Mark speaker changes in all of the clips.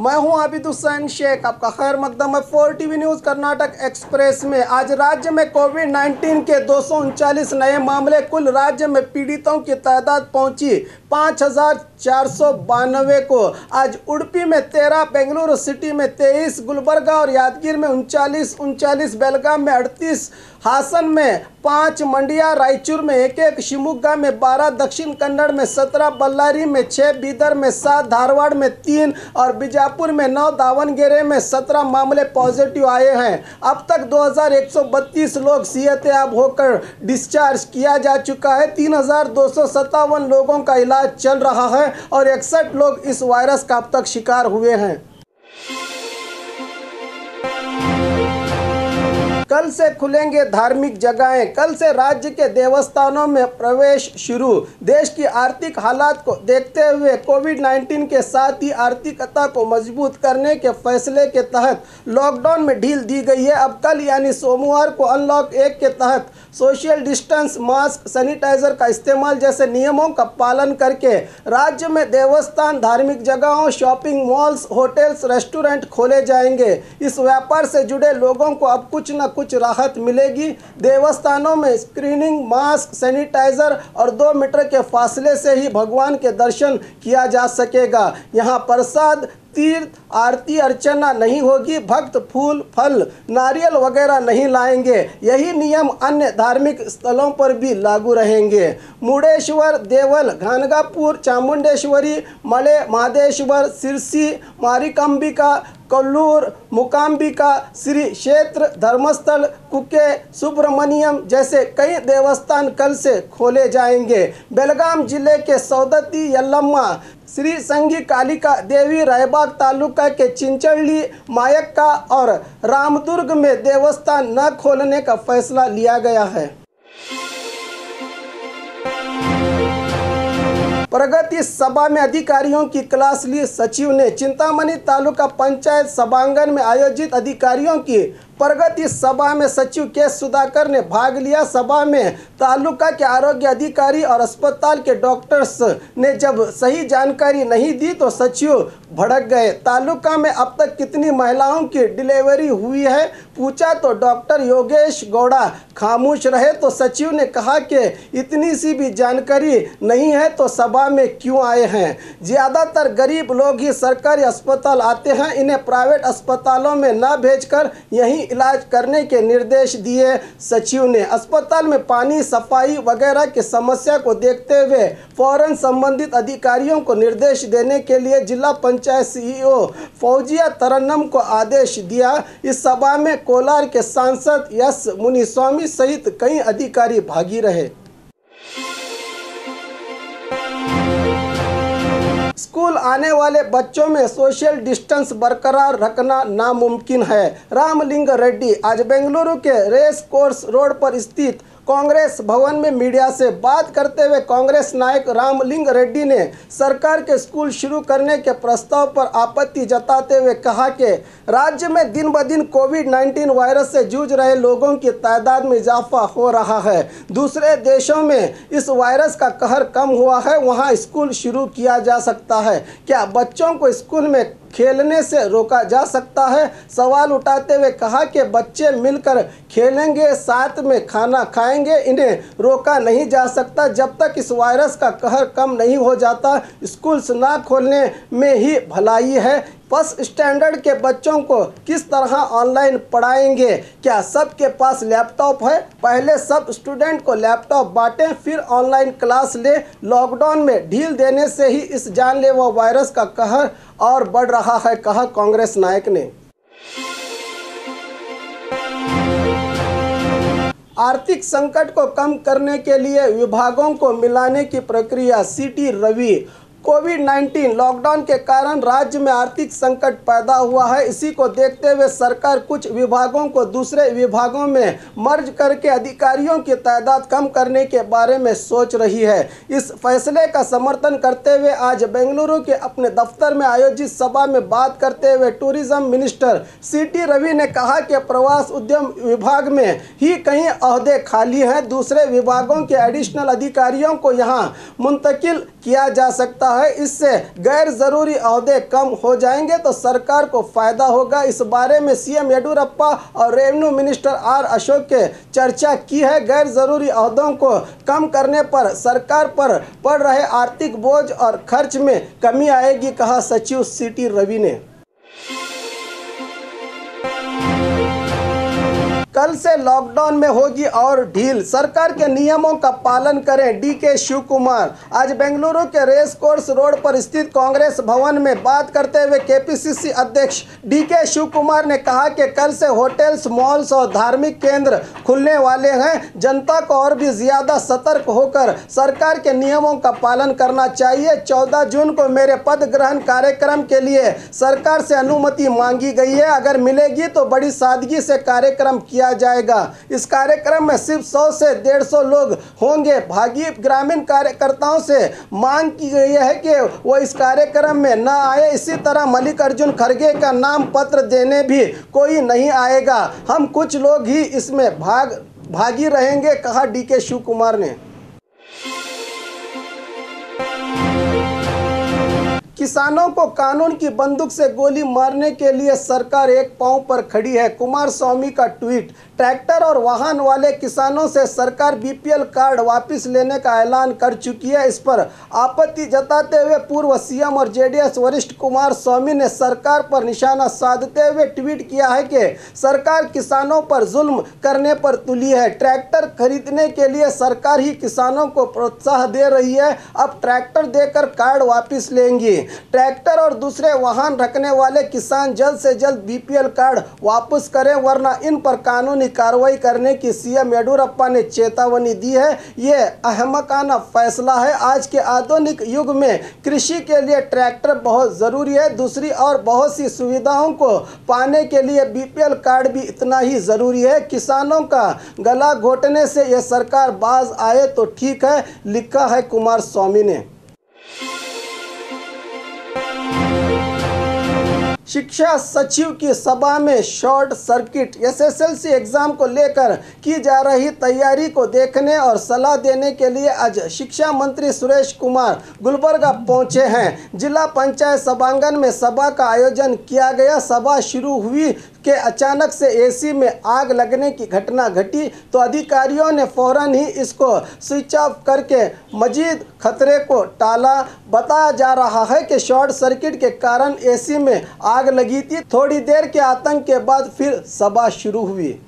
Speaker 1: मैं हूं आबिद हुसैन शेख। आपका खैर मकदम है 4 टीवी न्यूज़ कर्नाटक एक्सप्रेस में। आज राज्य में कोविड-19 के 239 नए मामले, कुल राज्य में पीड़ितों की तादाद पहुंची 5492 को। आज उडुपी में 13, बेंगलुरु सिटी में 23, गुलबर्गा और यादगीर में 39, बेलगाम में 38, हासन में 5, मंडिया रायचूर में 1, शिवमोगा में 12, दक्षिण कन्नड़ में 17, बल्लारी में 6, बीदर में 7, धारवाड़ में 3 और बीजापुर में 9, दावणगेरे में 17 मामले पॉजिटिव आए हैं। अब तक 2132 लोग सेहतयाब होकर डिस्चार्ज किया जा चुका है। 3257 लोगों का इलाज चल रहा है और 61 लोग इस वायरस का अब तक शिकार हुए हैं। कल से खुलेंगे धार्मिक जगहें। कल से राज्य के देवस्थानों में प्रवेश शुरू। देश की आर्थिक हालात को देखते हुए कोविड-19 के साथ ही आर्थिकता को मजबूत करने के फैसले के तहत लॉकडाउन में ढील दी गई है। अब कल यानी सोमवार को अनलॉक 1 के तहत सोशल डिस्टेंस, मास्क, सैनिटाइजर का इस्तेमाल जैसे नियमों का पालन करके राज्य में देवस्थान, धार्मिक जगहों, शॉपिंग मॉल्स, होटल्स, रेस्टोरेंट खोले जाएंगे। इस व्यापार से जुड़े लोगों को अब कुछ न कुछ राहत मिलेगी। देवस्थानों में स्क्रीनिंग, मास्क, सैनिटाइजर और 2 मीटर के फासले से ही भगवान के दर्शन किया जा सकेगा। यहाँ प्रसाद, तीर्थ, आरती अर्चना नहीं होगी। भक्त फूल, फल, नारियल वगैरह नहीं लाएंगे। यही नियम अन्य धार्मिक स्थलों पर भी लागू रहेंगे। मुर्डेश्वर, देवल, घानगापुर, चामुंडेश्वरी, मले महादेश्वर, सिरसी, मारिकांबिका, कोल्लूर, मुकाम्बिका, श्री क्षेत्र, धर्मस्थल, कुके, सुब्रमण्यम जैसे कई देवस्थान कल से खोले जाएंगे। बेलगाम जिले के सौदत्ती, यल्लम्मा, श्री संगी कालिका देवी, रायबाग तालुका के चिंचल्ली, मायक्का और रामदुर्ग में देवस्थान न खोलने का फैसला लिया गया है। प्रगति सभा में अधिकारियों की क्लास ली सचिव ने। चिंतामणि तालुका पंचायत सभांगण में आयोजित अधिकारियों की प्रगति सभा में सचिव के सुधाकर ने भाग लिया। सभा में तालुका के आरोग्य अधिकारी और अस्पताल के डॉक्टर्स ने जब सही जानकारी नहीं दी तो सचिव भड़क गए। तालुका में अब तक कितनी महिलाओं की डिलीवरी हुई है पूछा तो डॉक्टर योगेश गौड़ा खामोश रहे। तो सचिव ने कहा कि इतनी सी भी जानकारी नहीं है तो सभा में क्यों आए हैं। ज़्यादातर गरीब लोग ही सरकारी अस्पताल आते हैं, इन्हें प्राइवेट अस्पतालों में न भेजकर यहीं इलाज करने के निर्देश दिए सचिव ने। अस्पताल में पानी, सफाई वगैरह की समस्या को देखते हुए फौरन संबंधित अधिकारियों को निर्देश देने के लिए जिला पंचायत सीईओ फौजिया तरन्नम को आदेश दिया। इस सभा में कोलार के सांसद एस मुनिस्वामी सहित कई अधिकारी भागी रहे। स्कूल आने वाले बच्चों में सोशल डिस्टेंस बरकरार रखना नामुमकिन है। रामलिंग रेड्डी आज बेंगलुरु के रेस कोर्स रोड पर स्थित कांग्रेस भवन में मीडिया से बात करते हुए कांग्रेस नायक रामलिंग रेड्डी ने सरकार के स्कूल शुरू करने के प्रस्ताव पर आपत्ति जताते हुए कहा कि राज्य में दिन ब दिन कोविड-19 वायरस से जूझ रहे लोगों की तादाद में इजाफा हो रहा है। दूसरे देशों में इस वायरस का कहर कम हुआ है, वहां स्कूल शुरू किया जा सकता है। क्या बच्चों को स्कूल में खेलने से रोका जा सकता है? सवाल उठाते हुए कहा कि बच्चे मिलकर खेलेंगे, साथ में खाना खाएंगे, इन्हें रोका नहीं जा सकता। जब तक इस वायरस का कहर कम नहीं हो जाता स्कूल्स ना खोलने में ही भलाई है। फर्स्ट स्टैंडर्ड के बच्चों को किस तरह ऑनलाइन पढ़ाएंगे? क्या सबके पास लैपटॉप है? पहले सब स्टूडेंट को लैपटॉप बांटें फिर ऑनलाइन क्लास ले। लॉकडाउन में ढील देने से ही इस जानलेवा वायरस का कहर और बढ़ रहा है, कहा कांग्रेस नायक ने। आर्थिक संकट को कम करने के लिए विभागों को मिलाने की प्रक्रिया, सीटी रवि। कोविड-19 लॉकडाउन के कारण राज्य में आर्थिक संकट पैदा हुआ है। इसी को देखते हुए सरकार कुछ विभागों को दूसरे विभागों में मर्ज करके अधिकारियों की तादाद कम करने के बारे में सोच रही है। इस फैसले का समर्थन करते हुए आज बेंगलुरु के अपने दफ्तर में आयोजित सभा में बात करते हुए टूरिज्म मिनिस्टर सीटी रवि ने कहा कि प्रवास उद्यम विभाग में ही कई ओहदे खाली हैं। दूसरे विभागों के एडिशनल अधिकारियों को यहाँ मुंतकिल किया जा सकता है। है इससे गैर जरूरी ओहदे कम हो जाएंगे तो सरकार को फायदा होगा। इस बारे में सीएम येडियुरप्पा और रेवेन्यू मिनिस्टर आर अशोक के चर्चा की है। गैर जरूरी ओहदों को कम करने पर सरकार पर पड़ रहे आर्थिक बोझ और खर्च में कमी आएगी, कहा सचिव सीटी रवि ने। कल से लॉकडाउन में होगी और ढील, सरकार के नियमों का पालन करें, डीके शिव कुमार। आज बेंगलुरु के रेस कोर्स रोड पर स्थित कांग्रेस भवन में बात करते हुए केपीसीसी अध्यक्ष डीके शिव कुमार ने कहा कि कल से होटल्स, मॉल्स और धार्मिक केंद्र खुलने वाले हैं। जनता को और भी ज्यादा सतर्क होकर सरकार के नियमों का पालन करना चाहिए। 14 जून को मेरे पद ग्रहण कार्यक्रम के लिए सरकार से अनुमति मांगी गई है। अगर मिलेगी तो बड़ी सादगी से कार्यक्रम किया जाएगा। इस कार्यक्रम में सिर्फ 100 से 150 लोग होंगे। भागी ग्रामीण कार्यकर्ताओं से मांग की गई है कि वो इस कार्यक्रम में न आए। इसी तरह मल्लिकार्जुन खड़गे का नाम पत्र देने भी कोई नहीं आएगा। हम कुछ लोग ही इसमें भागी रहेंगे, कहा डीके शिव कुमार ने। किसानों को कानून की बंदूक से गोली मारने के लिए सरकार एक पांव पर खड़ी है, कुमारस्वामी का ट्वीट। ट्रैक्टर और वाहन वाले किसानों से सरकार बीपीएल कार्ड वापस लेने का ऐलान कर चुकी है। इस पर आपत्ति जताते हुए पूर्व सीएम और जेडीएस वरिष्ठ कुमारस्वामी ने सरकार पर निशाना साधते हुए ट्वीट किया है कि सरकार किसानों पर जुल्म करने पर तुली है। ट्रैक्टर खरीदने के लिए सरकार ही किसानों को प्रोत्साहन दे रही है। अब ट्रैक्टर देकर कार्ड वापस लेंगी। ट्रैक्टर और दूसरे वाहन रखने वाले किसान जल्द से जल्द बीपीएल कार्ड वापस करें, वरना इन पर कानूनी कार्रवाई करने की सीएम येडियुरप्पा ने चेतावनी दी है। ये अहमकाना फैसला है। आज के आधुनिक युग में कृषि के लिए ट्रैक्टर बहुत ज़रूरी है। दूसरी और बहुत सी सुविधाओं को पाने के लिए बीपीएल कार्ड भी इतना ही ज़रूरी है। किसानों का गला घोटने से यह सरकार बाज आए तो ठीक है, लिखा है कुमारस्वामी ने। शिक्षा सचिव की सभा में शॉर्ट सर्किट, एसएसएलसी एग्जाम को लेकर की जा रही तैयारी को देखने और सलाह देने के लिए आज शिक्षा मंत्री सुरेश कुमार गुलबर्गा पहुंचे हैं। जिला पंचायत सभांगण में सभा का आयोजन किया गया। सभा शुरू हुई कि अचानक से एसी में आग लगने की घटना घटी तो अधिकारियों ने फौरन ही इसको स्विच ऑफ करके मजीद खतरे को टाला। बताया जा रहा है कि शॉर्ट सर्किट के कारण एसी में आग लगी थी। थोड़ी देर के आतंक के बाद फिर सभा शुरू हुई।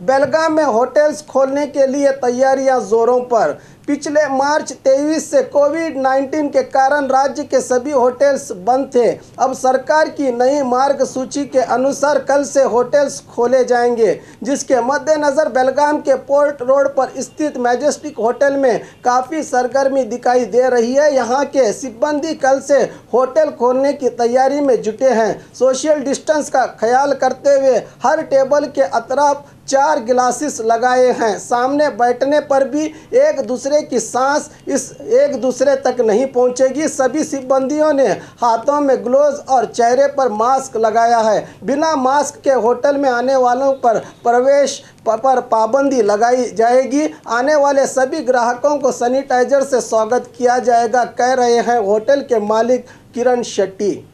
Speaker 1: बेलगाम में होटल्स खोलने के लिए तैयारियां जोरों पर। पिछले मार्च 23 से कोविड-19 के कारण राज्य के सभी होटल्स बंद थे। अब सरकार की नई मार्गसूची के अनुसार कल से होटल्स खोले जाएंगे, जिसके मद्देनज़र बेलगाम के पोर्ट रोड पर स्थित मैजेस्टिक होटल में काफ़ी सरगर्मी दिखाई दे रही है। यहाँ के सिब्बंदी कल से होटल खोलने की तैयारी में जुटे हैं। सोशल डिस्टेंस का ख्याल करते हुए हर टेबल के अतराफ 4 गिलासेस लगाए हैं। सामने बैठने पर भी एक दूसरे की सांस एक दूसरे तक नहीं पहुंचेगी। सभी सिब्बंदियों ने हाथों में ग्लोव्स और चेहरे पर मास्क लगाया है। बिना मास्क के होटल में आने वालों पर प्रवेश पर पाबंदी लगाई जाएगी। आने वाले सभी ग्राहकों को सैनिटाइजर से स्वागत किया जाएगा, कह रहे हैं होटल के मालिक किरण शेट्टी।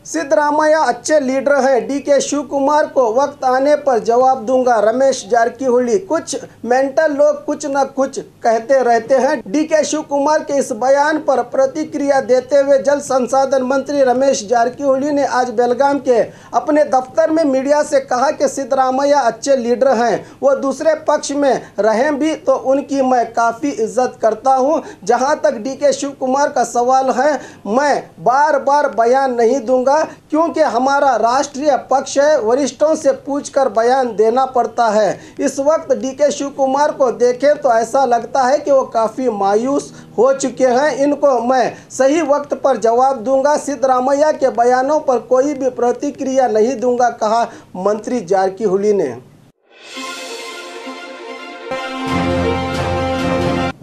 Speaker 1: सिद्धरामैया अच्छे लीडर हैं, डीके शिव कुमार को वक्त आने पर जवाब दूंगा, रमेश जारकीहोली। कुछ मेंटल लोग कुछ न कुछ कहते रहते हैं। डीके शिव कुमार के इस बयान पर प्रतिक्रिया देते हुए जल संसाधन मंत्री रमेश जारकीहोली ने आज बेलगाम के अपने दफ्तर में मीडिया से कहा कि सिद्धरामैया अच्छे लीडर हैं। वो दूसरे पक्ष में रहें भी तो उनकी मैं काफ़ी इज्जत करता हूँ। जहाँ तक डीके शिव कुमार का सवाल है, मैं बार बार बयान नहीं दूंगा क्योंकि हमारा राष्ट्रीय पक्ष है। वरिष्ठों से पूछकर बयान देना पड़ता है। इस वक्त डीके शिव कुमार को देखें तो ऐसा लगता है कि वो काफ़ी मायूस हो चुके हैं। इनको मैं सही वक्त पर जवाब दूंगा। सिद्धरामैया के बयानों पर कोई भी प्रतिक्रिया नहीं दूंगा, कहा मंत्री जारकीहोली ने।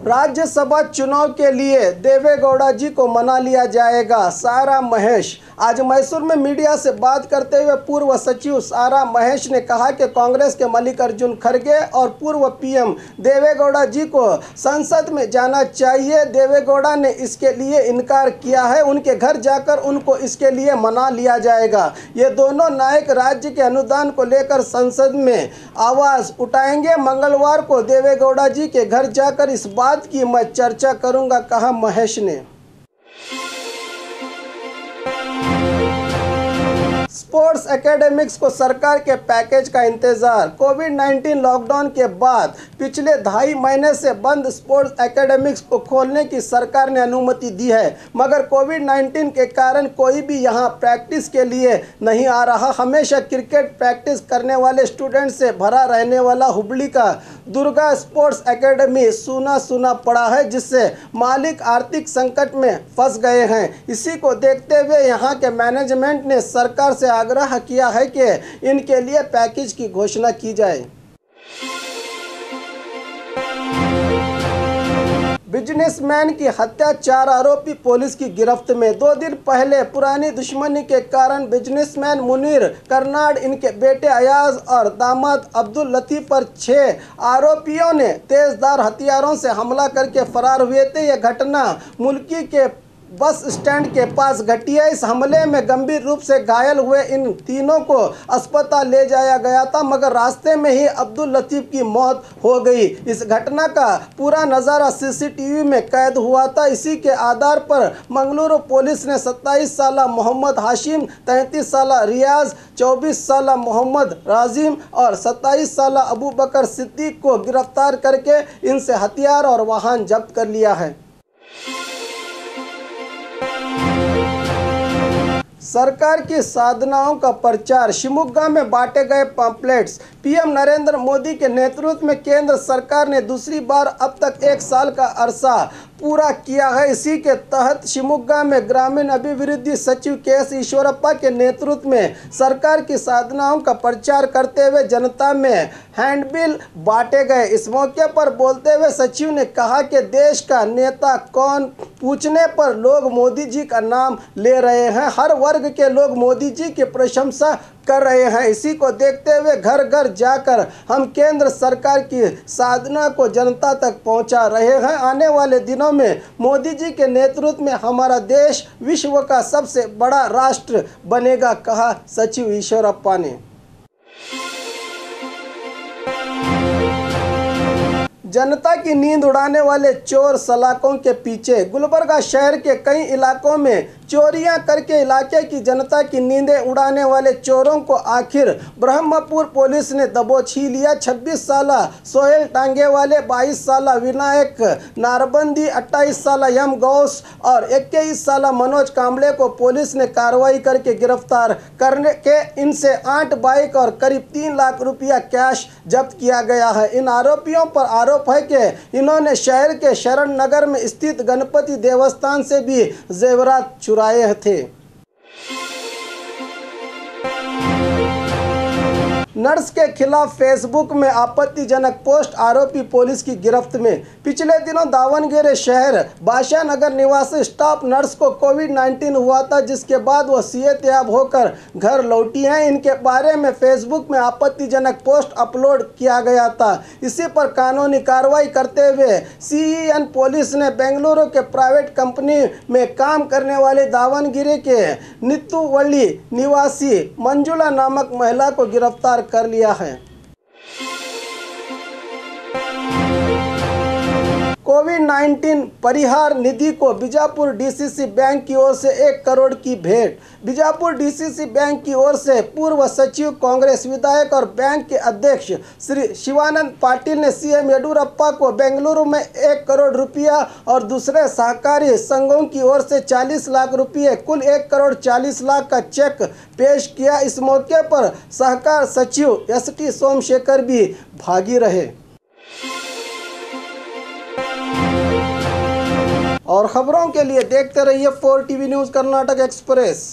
Speaker 1: राज्यसभा चुनाव के लिए देवेगौड़ा जी को मना लिया जाएगा, सारा महेश। आज मैसूर में मीडिया से बात करते हुए पूर्व सचिव सारा महेश ने कहा कि कांग्रेस के मल्लिकार्जुन खड़गे और पूर्व पीएम देवेगौड़ा जी को संसद में जाना चाहिए। देवेगौड़ा ने इसके लिए इनकार किया है, उनके घर जाकर उनको इसके लिए मना लिया जाएगा। ये दोनों नायक राज्य के अनुदान को लेकर संसद में आवाज उठाएंगे। मंगलवार को देवेगौड़ा जी के घर जाकर इस बात की मैं चर्चा करूंगा, कहा महेश ने। स्पोर्ट्स एकेडमिक्स को सरकार के पैकेज का इंतजार। कोविड-19 लॉकडाउन के बाद पिछले 2.5 महीने से बंद स्पोर्ट्स एकेडमिक्स को खोलने की सरकार ने अनुमति दी है, मगर कोविड-19 के कारण कोई भी यहां प्रैक्टिस के लिए नहीं आ रहा। हमेशा क्रिकेट प्रैक्टिस करने वाले स्टूडेंट से भरा रहने वाला हुबली का दुर्गा स्पोर्ट्स एकेडमी सूना सूना पड़ा है, जिससे मालिक आर्थिक संकट में फंस गए हैं। इसी को देखते हुए यहां के मैनेजमेंट ने सरकार से आग्रह किया है कि इनके लिए पैकेज की घोषणा की जाए। बिजनेसमैन की हत्या, 4 आरोपी पुलिस की गिरफ्त में। 2 दिन पहले पुरानी दुश्मनी के कारण बिजनेसमैन मुनीर कर्नाड, इनके बेटे अयाज और दामाद अब्दुल लतीफ पर 6 आरोपियों ने तेजधार हथियारों से हमला करके फरार हुए थे। यह घटना मुल्की के बस स्टैंड के पास घटी है। इस हमले में गंभीर रूप से घायल हुए इन तीनों को अस्पताल ले जाया गया था, मगर रास्ते में ही अब्दुल लतीफ की मौत हो गई। इस घटना का पूरा नज़ारा सीसीटीवी में कैद हुआ था। इसी के आधार पर मंगलुरु पुलिस ने 27 साला मोहम्मद हाशिम, 33 साला रियाज, 24 साला मोहम्मद राजिम और 27 साला अबू बकर सिद्दीक को गिरफ्तार करके इनसे हथियार और वाहन जब्त कर लिया है। सरकार की साधनाओं का प्रचार, शिवमोगा में बांटे गए पम्पलेट्स। पीएम नरेंद्र मोदी के नेतृत्व में केंद्र सरकार ने दूसरी बार अब तक 1 साल का अरसा पूरा किया है। इसी के तहत शिवमोगा में ग्रामीण अभिवृद्धि सचिव के.एस. ईश्वरप्पा के नेतृत्व में सरकार की साधनाओं का प्रचार करते हुए जनता में हैंडबिल बांटे गए। इस मौके पर बोलते हुए सचिव ने कहा कि देश का नेता कौन पूछने पर लोग मोदी जी का नाम ले रहे हैं। हर वर्ग के लोग मोदी जी की प्रशंसा कर रहे हैं। इसी को देखते हुए घर घर जाकर हम केंद्र सरकार की साधना को जनता तक पहुंचा रहे हैं। आने वाले दिनों में मोदी जी के नेतृत्व में हमारा देश विश्व का सबसे बड़ा राष्ट्र बनेगा, कहा सचिव ईश्वरप्पा ने। जनता की नींद उड़ाने वाले चोर सलाखों के पीछे। गुलबर्गा शहर के कई इलाकों में चोरियां करके इलाके की जनता की नींदें उड़ाने वाले चोरों को आखिर ब्रह्मपुर पुलिस ने दबोच ही लिया। 26 साला सोहेल टांगे वाले, 22 साला विनायक नारबंदी, 28 साला यम गौस और 21 साला मनोज कांबले को पुलिस ने कार्रवाई करके गिरफ्तार करने के इनसे 8 बाइक और करीब 3 लाख रुपया कैश जब्त किया गया है। इन आरोपियों पर आरोप है कि इन्होंने शहर के शरण नगर में स्थित गणपति देवस्थान से भी जेवरात चुराए थे। नर्स के खिलाफ फेसबुक में आपत्तिजनक पोस्ट, आरोपी पुलिस की गिरफ्त में। पिछले दिनों दावणगेरे शहर बादशाह नगर निवासी स्टाफ नर्स को कोविड-19 हुआ था, जिसके बाद वो सेहतयाब होकर घर लौटी हैं। इनके बारे में फेसबुक में आपत्तिजनक पोस्ट अपलोड किया गया था। इसी पर कानूनी कार्रवाई करते हुए CEN पुलिस ने बेंगलुरु के प्राइवेट कंपनी में काम करने वाले दावणगेरे के नित्तुवल्ली निवासी मंजुला नामक महिला को गिरफ्तार कर लिया है। कोविड-19 परिहार निधि को बीजापुर DCC बैंक की ओर से 1 करोड़ की भेंट। बीजापुर DCC बैंक की ओर से पूर्व सचिव, कांग्रेस विधायक और बैंक के अध्यक्ष श्री शिवानंद पाटिल ने CM येडियुरप्पा को बेंगलुरु में 1 करोड़ रुपया और दूसरे सहकारी संघों की ओर से 40 लाख रुपये, कुल 1 करोड़ 40 लाख का चेक पेश किया। इस मौके पर सहकार सचिव ST सोमशेखर भी भागी रहे। और खबरों के लिए देखते रहिए 4 TV न्यूज़ कर्नाटक एक्सप्रेस।